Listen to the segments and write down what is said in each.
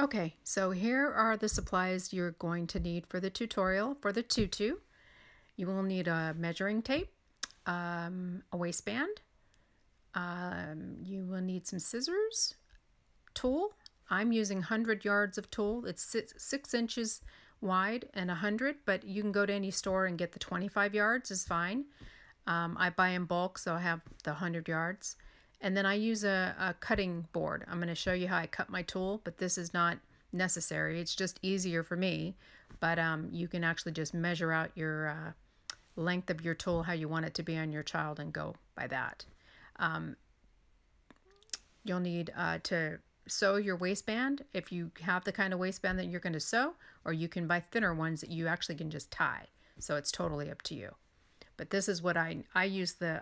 Okay, so here are the supplies you're going to need for the tutorial for the tutu. You will need a measuring tape, a waistband, you will need some scissors, tulle. I'm using 100 yards of tulle. It's 6 inches wide and 100, but you can go to any store and get the 25 yards is fine. I buy in bulk, so I have the 100 yards. And then I use a cutting board. I'm going to show you how I cut my tulle, but this is not necessary. It's just easier for me. But you can actually just measure out your length of your tulle, how you want it to be on your child, and go by that. You'll need to sew your waistband if you have the kind of waistband that you're going to sew, or you can buy thinner ones that you actually can just tie. So it's totally up to you. But this is what I use, the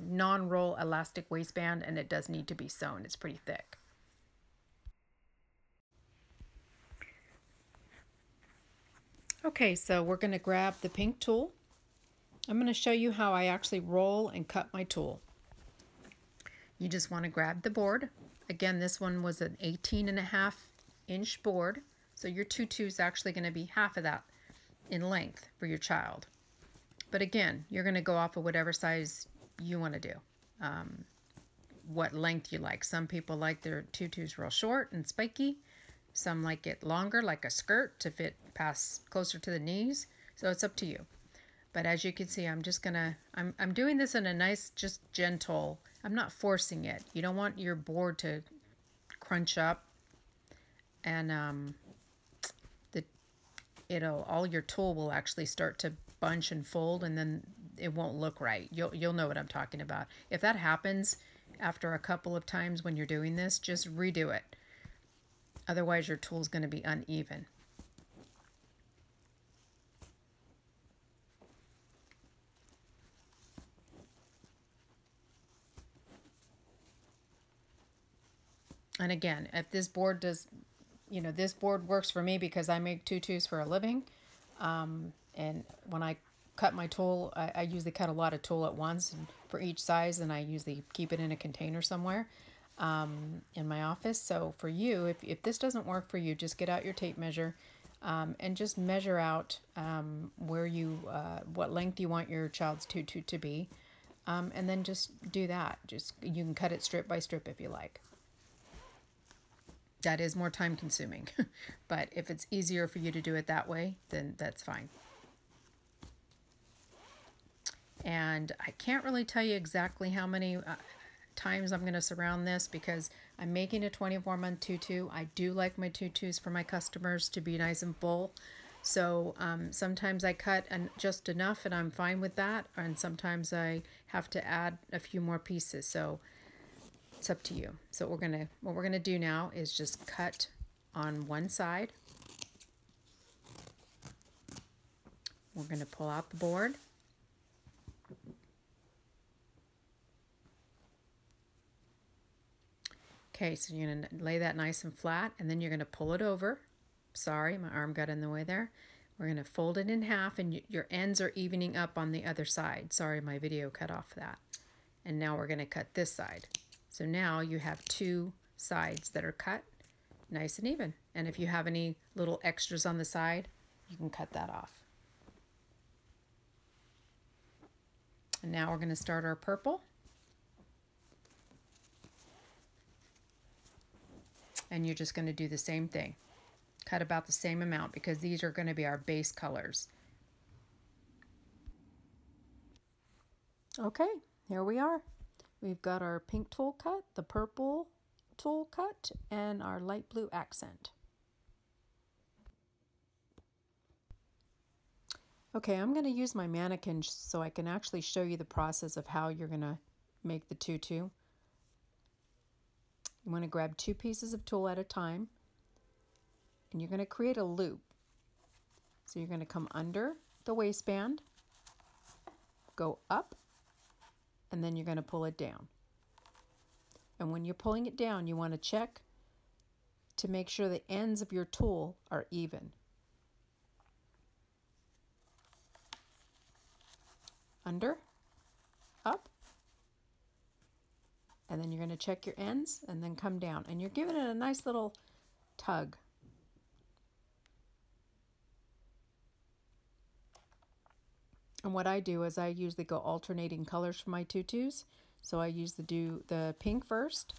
non-roll elastic waistband, and it does need to be sewn. It's pretty thick. Okay, so we're going to grab the pink tulle. I'm going to show you how I actually roll and cut my tulle. You just want to grab the board. Again, this one was an 18.5-inch board, so your tutu is actually going to be half of that in length for your child. But again, you're going to go off of whatever size you want to do, what length you like. Some people like their tutus real short and spiky. Some like it longer, like a skirt, to fit past closer to the knees. So it's up to you. But as you can see, I'm doing this in a nice, just gentle. I'm not forcing it. You don't want your board to crunch up, and all your tulle will actually start to bunch and fold, and then it won't look right. You'll know what I'm talking about. If that happens after a couple of times when you're doing this, just redo it. Otherwise your tulle's going to be uneven. And again, if this board does, this board works for me because I make tutus for a living. And when I cut my tulle, I usually cut a lot of tulle at once and for each size, and I usually keep it in a container somewhere in my office. So for you, if this doesn't work for you, just get out your tape measure and just measure out what length you want your child's tutu to be, and then just do that. You can cut it strip by strip if you like. That is more time consuming, but if it's easier for you to do it that way, then that's fine. And I can't really tell you exactly how many times I'm going to surround this because I'm making a 24-month tutu. I do like my tutus for my customers to be nice and full. So sometimes I cut just enough and I'm fine with that. And sometimes I have to add a few more pieces. So it's up to you. So what we're gonna do now is just cut on one side. We're gonna pull out the board. Okay, so you're gonna lay that nice and flat, and then you're gonna pull it over. Sorry, my arm got in the way there. We're gonna fold it in half, and your ends are evening up on the other side. Sorry, my video cut off that. And now we're gonna cut this side. So now you have two sides that are cut nice and even. And if you have any little extras on the side, you can cut that off. And now we're going to start our purple. And you're just going to do the same thing. Cut about the same amount because these are going to be our base colors. Okay, here we are. We've got our pink tulle cut, the purple tulle cut, and our light blue accent. Okay, I'm going to use my mannequin so I can actually show you the process of how you're going to make the tutu. You want to grab 2 pieces of tulle at a time, and you're going to create a loop. So you're going to come under the waistband, go up, and then you're going to pull it down. And when you're pulling it down, you want to check to make sure the ends of your tulle are even. Under, up, and then you're going to check your ends and then come down. And you're giving it a nice little tug. And what I do is I usually go alternating colors for my tutus. So I use the pink first,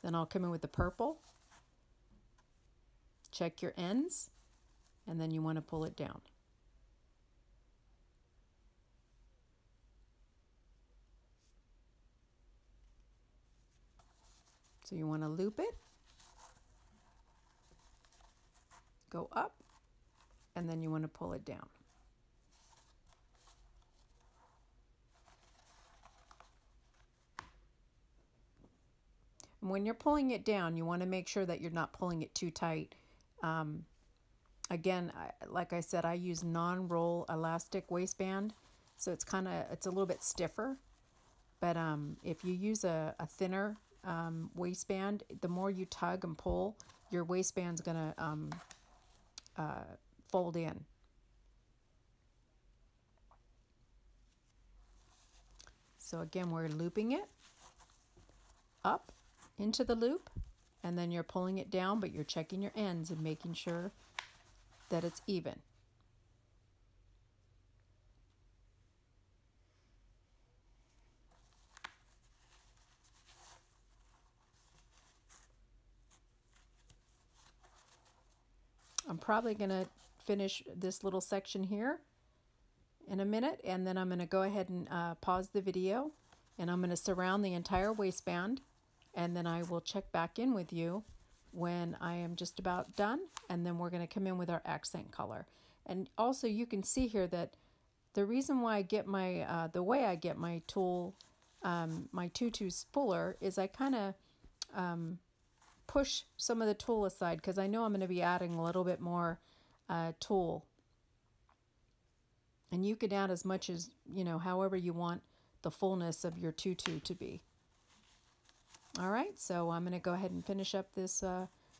then I'll come in with the purple. Check your ends, and then you want to pull it down. So you want to loop it, go up, and then you want to pull it down. And when you're pulling it down, you want to make sure that you're not pulling it too tight. Again, like I said, I use non-roll elastic waistband, so it's a little bit stiffer. But if you use a thinner waistband, the more you tug and pull, your waistband's gonna fold in. So again, we're looping it up into the loop, and then you're pulling it down, but you're checking your ends and making sure that it's even. I'm probably going to finish this little section here in a minute, and then I'm going to go ahead and pause the video, and I'm going to surround the entire waistband, and then I will check back in with you when I am just about done, and then we're going to come in with our accent color. And also you can see here that the reason why I get my, the way I get my tool, my tutus fuller, is I kind of push some of the tulle aside because I know I'm going to be adding a little bit more tulle. And you can add as much as, however you want the fullness of your tutu to be. All right, so I'm going to go ahead and finish up this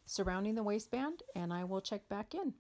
surrounding the waistband, and I will check back in.